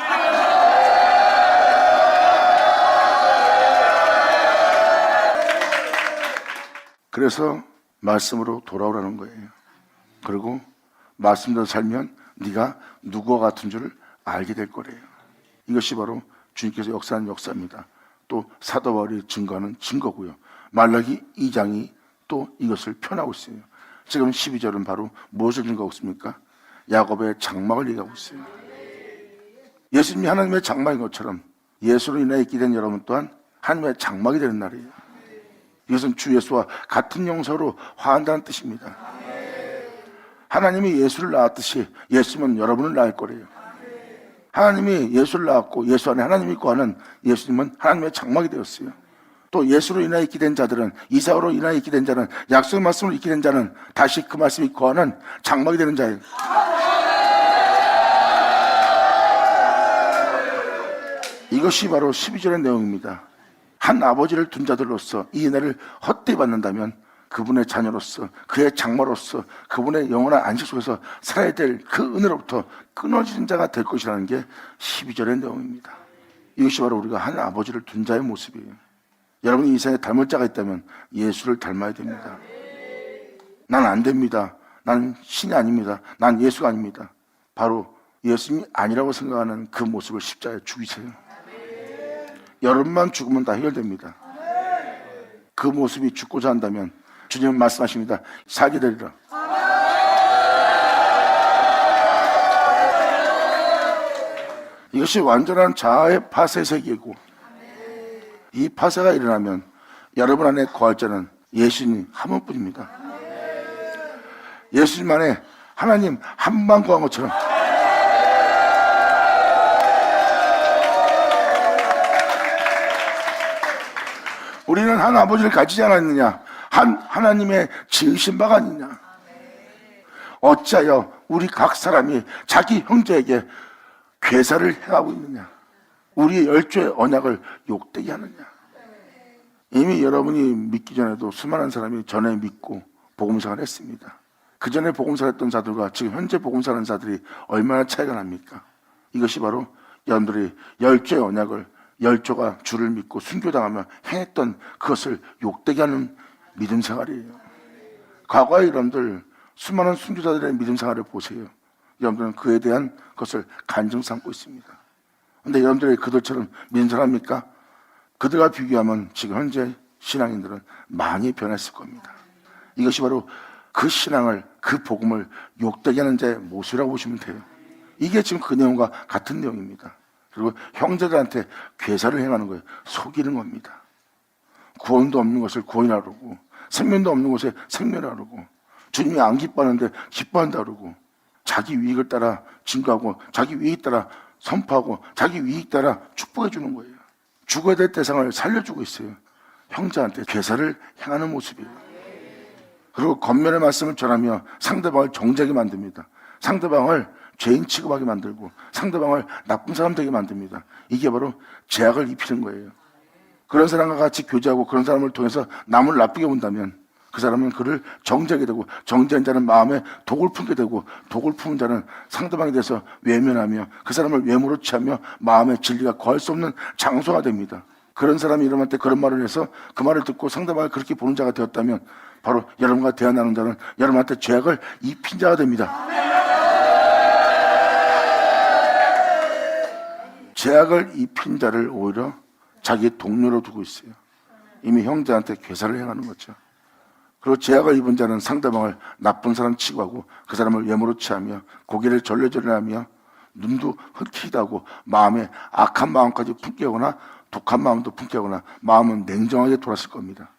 S1: 그래서 말씀으로 돌아오라는 거예요. 그리고 말씀대로 살면 네가 누구와 같은 줄을 알게 될 거래요. 이것이 바로 주님께서 역사하는 역사입니다. 또 사도 바울이 증거하는 증거고요. 말라기 2장이 또 이것을 표현하고 있어요. 지금 12절은 바로 무엇을 증거하고 있습니까? 야곱의 장막을 얘기하고 있어요. 예수님이 하나님의 장막인 것처럼 예수로 인해 있게 된 여러분 또한 하나님의 장막이 되는 날이에요. 이것은 주 예수와 같은 용서로 화한다는 뜻입니다. 하나님이 예수를 낳았듯이 예수님은 여러분을 낳을 거래요. 하나님이 예수를 낳았고 예수 안에 하나님이 있고 하는 예수님은 하나님의 장막이 되었어요. 또 예수로 인하여 있게 된 자들은, 이사로 인하여 있게 된 자는, 약속의 말씀으로 있게 된 자는 다시 그 말씀이 거하는 장막이 되는 자예요. 이것이 바로 12절의 내용입니다. 한 아버지를 둔 자들로서 이 은혜를 헛되이 받는다면 그분의 자녀로서, 그의 장마로서, 그분의 영원한 안식 속에서 살아야 될 그 은혜로부터 끊어지는 자가 될 것이라는 게 12절의 내용입니다. 이것이 바로 우리가 한 아버지를 둔 자의 모습이에요. 여러분이 이 세상에 닮을 자가 있다면 예수를 닮아야 됩니다. 난 안 됩니다. 난 신이 아닙니다. 난 예수가 아닙니다. 바로 예수님이 아니라고 생각하는 그 모습을 십자가에 죽이세요. 여러분만 죽으면 다 해결됩니다. 그 모습이 죽고자 한다면 주님은 말씀하십니다. 살게 되리라. 이것이 완전한 자아의 파쇄 세계이고, 이 파쇄가 일어나면 여러분 안에 거할 자는 예수님 한 분뿐입니다. 예수님 안에 하나님 한만 거한 것처럼 우리는 한 아버지를 가지지 않았느냐? 한 하나님의 지으신 바가 아니냐? 어찌하여 우리 각 사람이 자기 형제에게 괴사를 행하고 있느냐? 우리의 열조의 언약을 욕되게 하느냐? 이미 여러분이 믿기 전에도 수많은 사람이 전에 믿고 복음생활을 했습니다. 그 전에 복음생활 했던 자들과 지금 현재 복음생활 하는 자들이 얼마나 차이가 납니까? 이것이 바로 여러분들이 열조의 언약을, 열조가 주를 믿고 순교당하며 행했던 그것을 욕되게 하는 믿음 생활이에요. 과거에 여러분들 수많은 순교자들의 믿음 생활을 보세요. 여러분들은 그에 대한 것을 간증 삼고 있습니다. 그런데 여러분들이 그들처럼 믿음 생활합니까? 그들과 비교하면 지금 현재 신앙인들은 많이 변했을 겁니다. 이것이 바로 그 신앙을, 그 복음을 욕되게 하는 자의 모습이라고 보시면 돼요. 이게 지금 그 내용과 같은 내용입니다. 그리고 형제들한테 괴사를 행하는 거예요. 속이는 겁니다. 구원도 없는 것을 구원이라고, 생명도 없는 것에 생명이라고, 주님이 안 기뻐하는데 기뻐한다 그러고, 자기 유익을 따라 증거하고, 자기 유익에 따라 선포하고, 자기 유익에 따라 축복해 주는 거예요. 죽어야 될 대상을 살려주고 있어요. 형제한테 괴사를 행하는 모습이에요. 그리고 겉면의 말씀을 전하며 상대방을 정죄하게 만듭니다. 상대방을 죄인 취급하게 만들고 상대방을 나쁜 사람 되게 만듭니다. 이게 바로 죄악을 입히는 거예요. 그런 사람과 같이 교제하고 그런 사람을 통해서 남을 나쁘게 본다면 그 사람은 그를 정죄하게 되고, 정죄한 자는 마음에 독을 품게 되고, 독을 품은 자는 상대방에 대해서 외면하며 그 사람을 외모로 취하며 마음의 진리가 거할 수 없는 장소가 됩니다. 그런 사람이 여러분한테 그런 말을 해서 그 말을 듣고 상대방을 그렇게 보는 자가 되었다면 바로 여러분과 대화 나눈 자는 여러분한테 죄악을 입힌 자가 됩니다. 죄악을 입힌 자를 오히려 자기 동료로 두고 있어요. 이미 형제한테 괴사를 행하는 거죠. 그리고 죄악을 입은 자는 상대방을 나쁜 사람 취급하고 그 사람을 외모로 취하며 고개를 절레절레하며 눈도 흑히기도 하고 마음에 악한 마음까지 품게 하거나 독한 마음도 품게 하거나 마음은 냉정하게 돌았을 겁니다.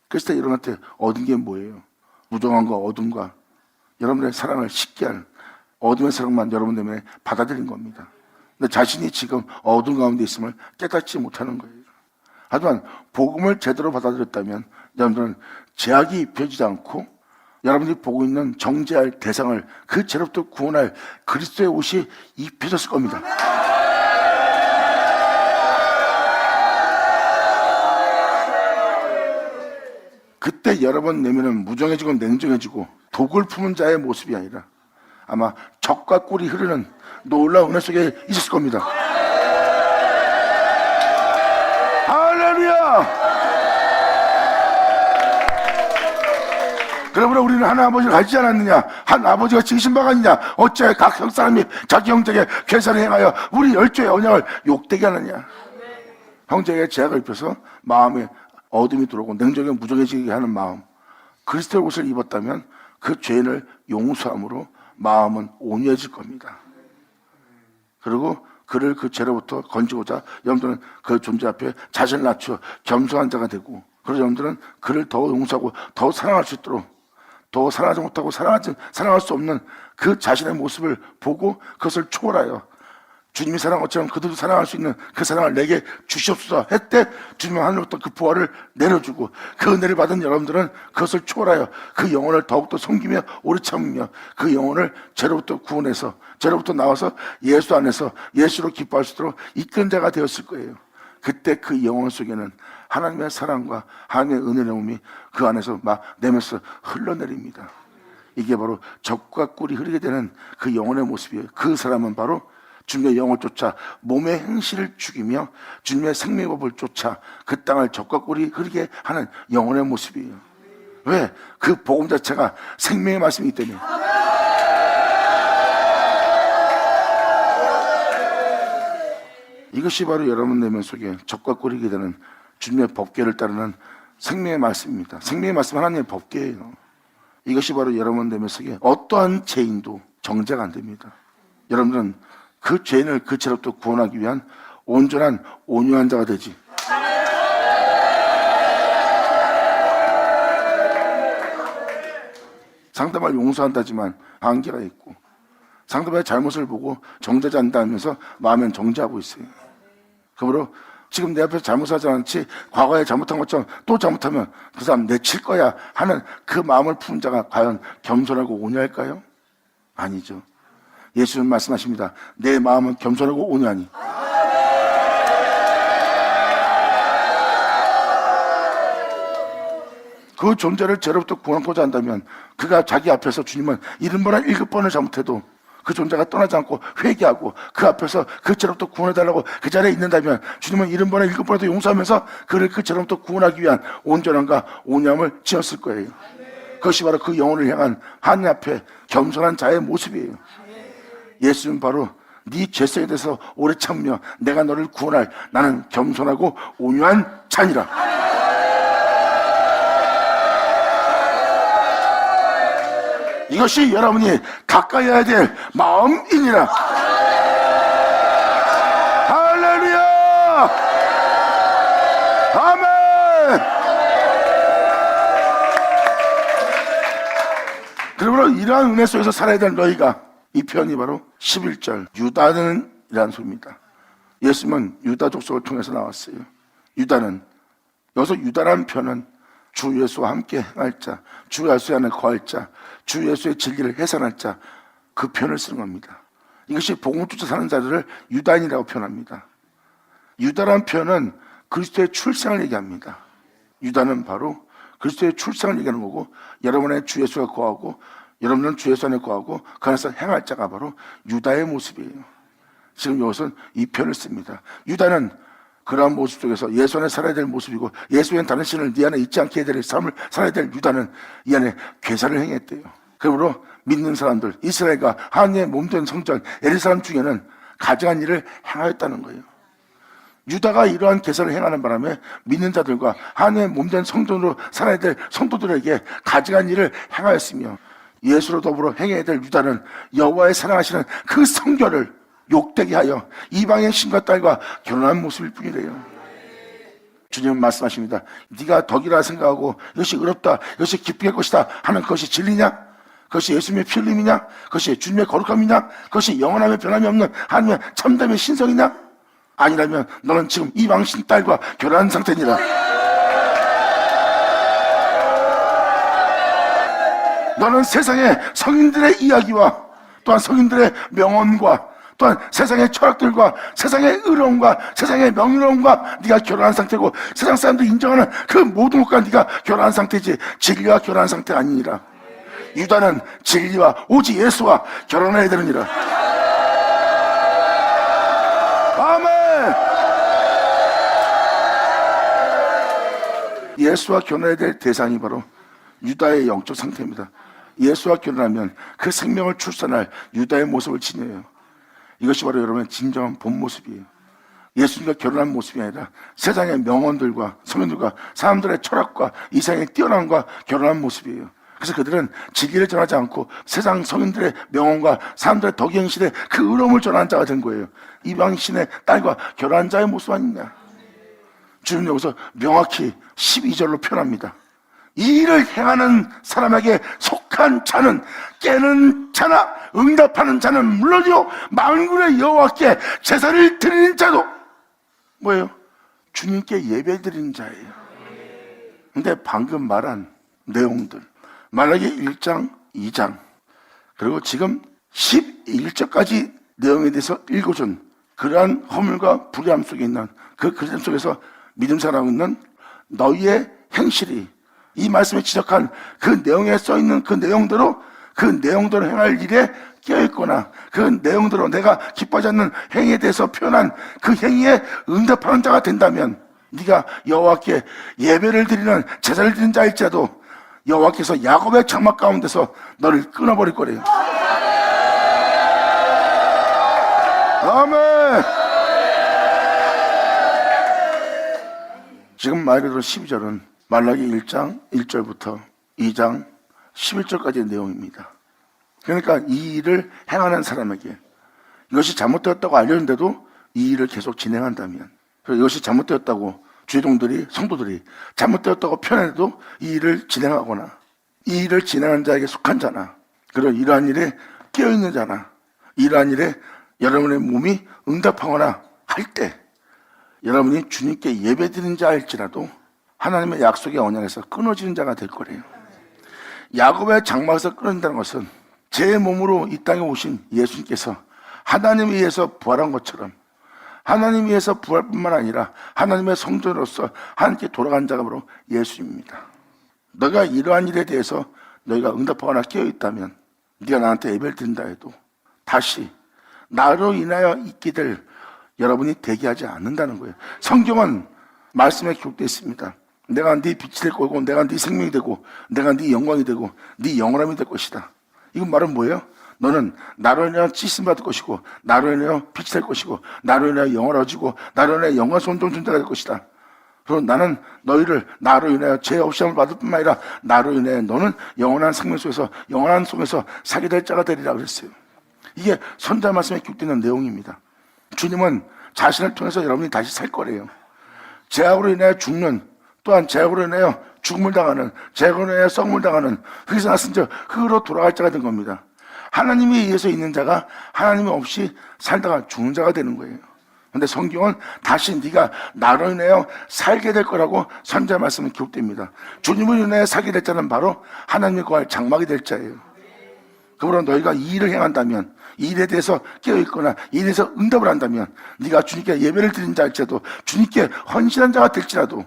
S1: 그래서 여러분한테 얻은 게 뭐예요? 무정함과 어둠과 여러분의 사랑을 식게 할 어둠의 사랑만 여러분 때문에 받아들인 겁니다. 근데 자신이 지금 어둠 가운데 있음을 깨닫지 못하는 거예요. 하지만 복음을 제대로 받아들였다면 여러분들은 죄악이 입혀지지 않고 여러분들이 보고 있는 정죄할 대상을 그 죄로부터 구원할 그리스도의 옷이 입혀졌을 겁니다. 그때 여러분 내면은 무정해지고 냉정해지고 독을 품은 자의 모습이 아니라 아마 적과 꿀이 흐르는 놀라운 은혜 속에 있었을 겁니다. 할렐루야! 그러므로 우리는 한 아버지를 가지지 않았느냐? 한 아버지가 지으신 바가 아니냐? 어찌하여 각 형 사람이 자기 형제에게 계산을 행하여 우리 열조의 언약을 욕되게 하느냐? 형제에게 죄악을 입혀서 마음에 어둠이 들어오고 냉정에 무정해지게 하는 마음, 그리스도의 옷을 입었다면 그 죄인을 용서함으로 마음은 온유해질 겁니다. 그리고 그를 그 죄로부터 건지고자 여러분들은 그 존재 앞에 자신을 낮추어 겸손한 자가 되고, 그래서 여러분들은 그를 더 용서하고 더 사랑할 수 있도록, 더 사랑하지 못하고 사랑할 수 없는 그 자신의 모습을 보고 그것을 초월하여 주님이 사랑한 것처럼 그들도 사랑할 수 있는 그 사랑을 내게 주시옵소서 했대. 주님은 하늘부터 그 부활을 내려주고, 그 은혜를 받은 여러분들은 그것을 초월하여 그 영혼을 더욱더 섬기며 오래 참으며 그 영혼을 죄로부터 구원해서, 죄로부터 나와서 예수 안에서 예수로 기뻐할 수 있도록 이끈 자가 되었을 거예요. 그때 그 영혼 속에는 하나님의 사랑과 하나님의 은혜의 몸이 그 안에서 막 내면서 흘러내립니다. 이게 바로 적과 꿀이 흐르게 되는 그 영혼의 모습이에요. 그 사람은 바로 주님의 영을 쫓아 몸의 행실을 죽이며 주님의 생명법을 쫓아 그 땅을 적과 꿀이 흐르게 하는 영혼의 모습이에요. 왜? 그 복음 자체가 생명의 말씀이기 때문에. 이것이 바로 여러분 내면 속에 적과 꿀이게 되는 주님의 법궤를 따르는 생명의 말씀입니다. 생명의 말씀 하나님의 법궤예요. 이것이 바로 여러분 내면 속에 어떠한 죄인도 정죄가 안 됩니다. 여러분들은 그 죄인을 그 죄로부터 구원하기 위한 온전한 온유한 자가 되지. 상대방을 용서한다지만 한계가 있고, 상대방의 잘못을 보고 정죄하지 않는다 하면서 마음엔 정죄하고 있어요. 그러므로 지금 내 앞에서 잘못하지 않지 과거에 잘못한 것처럼 또 잘못하면 그 사람 내칠 거야 하는 그 마음을 품은 자가 과연 겸손하고 온유할까요? 아니죠. 예수님 말씀하십니다. 내 마음은 겸손하고 온유하니. 그 존재를 죄로부터 구원하고자 한다면 그가 자기 앞에서 주님은 70번이나 7번을 잘못해도 그 존재가 떠나지 않고 회개하고 그 앞에서 그 죄로부터 구원해달라고 그 자리에 있는다면 주님은 70번이나 7번에도 용서하면서 그를 그 죄로부터 구원하기 위한 온전함과 온유함을 지었을 거예요. 그것이 바로 그 영혼을 향한 하나님 앞에 겸손한 자의 모습이에요. 예수는 바로 네 죄성에 대해서 오래 참으며 내가 너를 구원할 나는 겸손하고 온유한 자니라. 이것이 여러분이 가까이 해야 될 마음이니라. 할렐루야. 아멘. 그러므로 이러한 은혜 속에서 살아야 될 너희가, 이 표현이 바로 11절 유다는 이라는 소리입니다. 예수님은 유다 족속을 통해서 나왔어요. 유다는, 여기서 유다라는 표현은 주 예수와 함께 행할 자, 주 예수 안에 거할 자, 주 예수의 진리를 해산할 자, 그 표현을 쓰는 겁니다. 이것이 복음을 쫓아 사는 자들을 유다인이라고 표현합니다. 유다라는 표현은 그리스도의 출생을 얘기합니다. 유다는 바로 그리스도의 출생을 얘기하는 거고, 여러분의 주 예수가 거하고 여러분은 주 예수 안에 거하고 그 안에서 행할 자가 바로 유다의 모습이에요. 지금 이것은 이 표현을 씁니다. 유다는 그러한 모습 속에서 예수 안에 살아야 될 모습이고, 예수엔 다른 신을 네 안에 있지 않게 해야 될 삶을 살아야 될 유다는 이 안에 괴사를 행했대요. 그러므로 믿는 사람들, 이스라엘과 하나님의 몸된 성전 예루살렘 중에는 가증한 일을 행하였다는 거예요. 유다가 이러한 괴사를 행하는 바람에 믿는 자들과 하나님의 몸된 성전으로 살아야 될 성도들에게 가증한 일을 행하였으며, 예수로 더불어 행해야 될 유다는 여호와의 사랑하시는 그 성결을 욕되게 하여 이방의 신과 딸과 결혼한 모습일 뿐이래요. 주님은 말씀하십니다. 네가 덕이라 생각하고 이것이 의롭다, 이것이 기쁘게 할 것이다 하는 것이 진리냐? 그것이 예수님의 피 흘림이냐? 그것이 주님의 거룩함이냐? 그것이 영원함의 변함이 없는 하나님의 참담의 신성이냐? 아니라면 너는 지금 이방 신 딸과 결혼한 상태니라. 너는 세상의 성인들의 이야기와 또한 성인들의 명언과 또한 세상의 철학들과 세상의 의로움과 세상의 명의로움과 네가 결혼한 상태고, 세상 사람들이 인정하는 그 모든 것과 네가 결혼한 상태지 진리와 결혼한 상태가 아니니라. 유다는 진리와 오직 예수와 결혼해야 되느니라. 아멘. 예수와 결혼해야 될 대상이 바로 유다의 영적 상태입니다. 예수와 결혼하면 그 생명을 출산할 유다의 모습을 지녀요. 이것이 바로 여러분의 진정한 본 모습이에요. 예수님과 결혼한 모습이 아니라 세상의 명언들과 성인들과 사람들의 철학과 이상의 뛰어남과 결혼한 모습이에요. 그래서 그들은 진리를 전하지 않고 세상 성인들의 명언과 사람들의 덕이행실의 그 의로움을 전하는 자가 된 거예요. 이방신의 딸과 결혼한 자의 모습 아니냐. 주님 여기서 명확히 12절로 표현합니다. 이 일을 행하는 사람에게 속한 자는 깨는 자나 응답하는 자는 물론이요 만군의 여호와께 제사를 드리는 자도 뭐예요? 주님께 예배 드리는 자예요. 근데 방금 말한 내용들 말라기 1장, 2장 그리고 지금 11절까지 내용에 대해서 읽어준 그러한 허물과 불의함 속에 있는 그 그림 속에서 믿음 살아가고 있는 너희의 행실이 이 말씀에 지적한 그 내용에 써있는 그 내용대로 행할 일에 깨어있거나 그 내용대로 내가 기뻐하지 않는 행위에 대해서 표현한 그 행위에 응답하는 자가 된다면 네가 여호와께 예배를 드리는 제사를 드리는 자일지라도 여호와께서 야곱의 장막 가운데서 너를 끊어버릴 거래요. 아멘. 지금 말 그대로 12절은 말라기 1장 1절부터 2장 11절까지의 내용입니다. 그러니까 이 일을 행하는 사람에게 이것이 잘못되었다고 알려졌는데도 이 일을 계속 진행한다면, 이것이 잘못되었다고 주의동들이 성도들이 잘못되었다고 표현해도 이 일을 진행하거나 이 일을 진행하는 자에게 속한 자나 그리고 이러한 일에 깨어있는 자나 이러한 일에 여러분의 몸이 응답하거나 할 때 여러분이 주님께 예배드리는 자일지라도 하나님의 약속의 언약에서 끊어지는 자가 될 거래요. 야곱의 장막에서 끊어진다는 것은 제 몸으로 이 땅에 오신 예수님께서 하나님에 의해서 부활한 것처럼 하나님에 의해서 부활뿐만 아니라 하나님의 성전으로서 하나님께 돌아간 자가 바로 예수님입니다. 너가 이러한 일에 대해서 너희가 응답하거나 깨어있다면 네가 나한테 예배를 드린다 해도 다시 나로 인하여 있게 될 여러분이 대기하지 않는다는 거예요. 성경은 말씀에 기록되어 있습니다. 내가 네 빛이 될 거고 내가 네 생명이 되고 내가 네 영광이 되고 네 영원함이 될 것이다. 이건 말은 뭐예요? 너는 나로 인하여 찢음 받을 것이고 나로 인하여 빛이 될 것이고 나로 인하여 영원해지고 나로 인하여 영원스러운 존재가 될 것이다. 그리고 나는 너희를 나로 인하여 죄 없이 함을 받을 뿐만 아니라 나로 인하여 너는 영원한 생명 속에서 영원한 속에서 살게 될 자가 되리라 그랬어요. 이게 선자 말씀에 기록되는 내용입니다. 주님은 자신을 통해서 여러분이 다시 살 거래요. 죄악으로 인하여 죽는, 또한 죄악으로 인하여 죽음을 당하는, 죄악으로 인하여 썩음을 당하는 흙에서 났은 자 흙으로 돌아갈 자가 된 겁니다. 하나님에 의해서 있는 자가 하나님이 없이 살다가 죽는 자가 되는 거예요. 그런데 성경은 다시 네가 나로 인하여 살게 될 거라고 선자 말씀은 기록됩니다. 주님을 인하여 살게 될 자는 바로 하나님의 거할 장막이 될 자예요. 그러므로 너희가 이 일을 행한다면, 이 일에 대해서 깨어있거나 이 일에 대해서 응답을 한다면 네가 주님께 예배를 드린 자일지라도 주님께 헌신한 자가 될지라도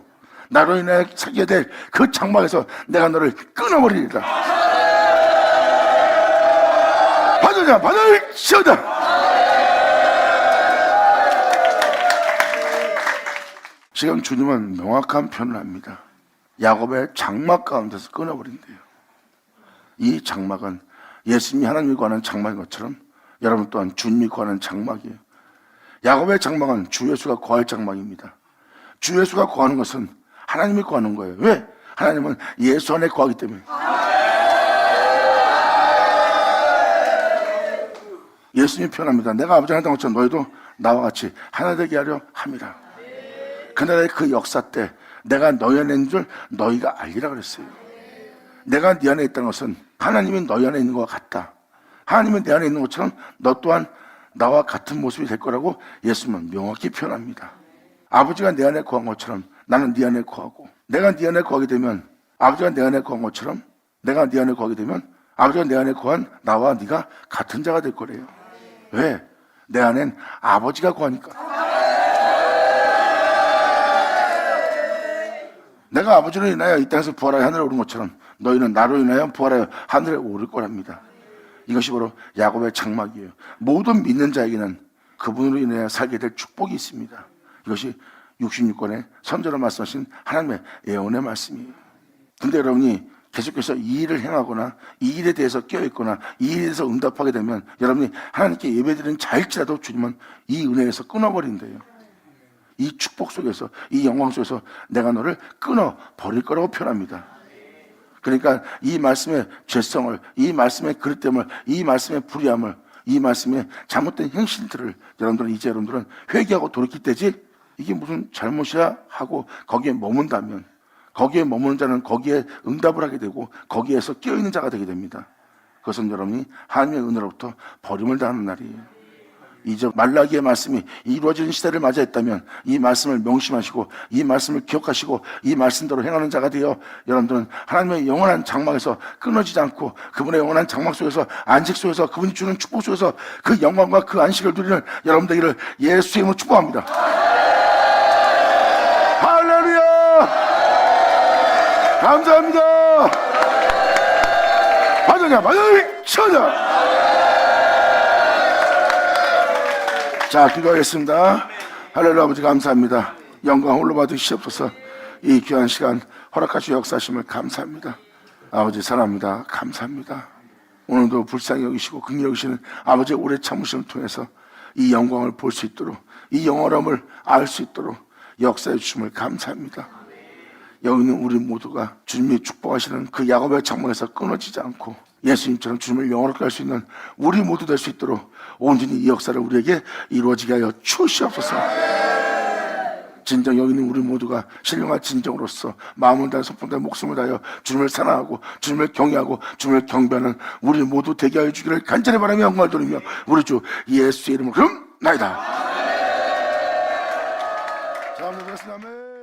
S1: 나로 인하여 살게 될 그 장막에서 내가 너를 끊어버리리라. 받으자 받을지어다. 지금 주님은 명확한 표현을 합니다. 야곱의 장막 가운데서 끊어버린대요. 이 장막은 예수님이 하나님이 구하는 장막인 것처럼 여러분 또한 주님이 구하는 장막이에요. 야곱의 장막은 주 예수가 구할 장막입니다. 주 예수가 구하는 것은 하나님이 구하는 거예요. 왜? 하나님은 예수 안에 구하기 때문에. 예수님이 표현합니다. 내가 아버지 하나 된 것처럼 너희도 나와 같이 하나 되게 하려 함이라. 그날의 그 역사 때 내가 너희 안에 있는 줄 너희가 알리라 그랬어요. 내가 네 안에 있다는 것은 하나님이 너희 안에 있는 것 같다. 하나님이 내 안에 있는 것처럼 너 또한 나와 같은 모습이 될 거라고 예수님은 명확히 표현합니다. 아버지가 내 안에 구한 것처럼 나는 네 안에 구하고, 내가 네 안에 구하게 되면 아버지가 내 안에 구한 것처럼 내가 네 안에 구하게 되면 아버지가 내 안에 구한 나와 네가 같은 자가 될 거래요. 왜? 내 안엔 아버지가 구하니까. 내가 아버지로 인하여 이 땅에서 부활하여 하늘에 오른 것처럼 너희는 나로 인하여 부활하여 하늘에 오를 거랍니다. 이것이 바로 야곱의 장막이에요. 모든 믿는 자에게는 그분으로 인하여 살게 될 축복이 있습니다. 이것이 66권의 선제로 말씀하신 하나님의 예언의 말씀이에요. 근데 여러분이 계속해서 이 일을 행하거나 이 일에 대해서 껴있거나 이 일에 대해서 응답하게 되면 여러분이 하나님께 예배드리는 자일지라도 주님은 이 은혜에서 끊어버린대요. 이 축복 속에서, 이 영광 속에서 내가 너를 끊어버릴 거라고 표현합니다. 그러니까 이 말씀의 죄성을, 이 말씀의 그릇됨을, 이 말씀의 불의함을, 이 말씀의 잘못된 행실들을 여러분들은 회개하고 돌이킬 때지 이게 무슨 잘못이야 하고 거기에 머문다면, 거기에 머무는 자는 거기에 응답을 하게 되고 거기에서 끼어있는 자가 되게 됩니다. 그것은 여러분이 하나님의 은혜로부터 버림을 당하는 날이에요. 이제 말라기의 말씀이 이루어지는 시대를 맞이했다면 이 말씀을 명심하시고 이 말씀을 기억하시고 이 말씀대로 행하는 자가 되어 여러분들은 하나님의 영원한 장막에서 끊어지지 않고 그분의 영원한 장막 속에서, 안식 속에서, 그분이 주는 축복 속에서 그 영광과 그 안식을 누리는 여러분 되기를 예수의 이름으로 축복합니다. 할렐루야! 감사합니다. 받으냐 쳐냐. 자, 기도하겠습니다. 할렐루야. 아버지 감사합니다. 영광 홀로 받으시옵소서. 이 귀한 시간 허락하시고 역사하심을 감사합니다. 아버지 사랑합니다. 감사합니다. 오늘도 불쌍히 여기시고 긍휼히 여기시는 아버지의 오래 참으심을 통해서 이 영광을 볼 수 있도록, 이 영원함을 알 수 있도록 역사해 주심을 감사합니다. 여기 있는 우리 모두가 주님이 축복하시는 그 야곱의 장막에서 끊어지지 않고 예수님처럼 주님을 영원하게 할 수 있는 우리 모두 될 수 있도록 온전히 이 역사를 우리에게 이루어지게 하여 주시옵소서. 진정 여기 있는 우리 모두가 신령한 진정으로서 마음을 다해 손을 다해 목숨을 다하여 주님을 사랑하고 주님을 경외하고 주님을 경배하는 우리 모두 되게 하여 주기를 간절히 바라며 영광을 돌리며 우리 주 예수의 이름으로 나이다. 자, 아멘.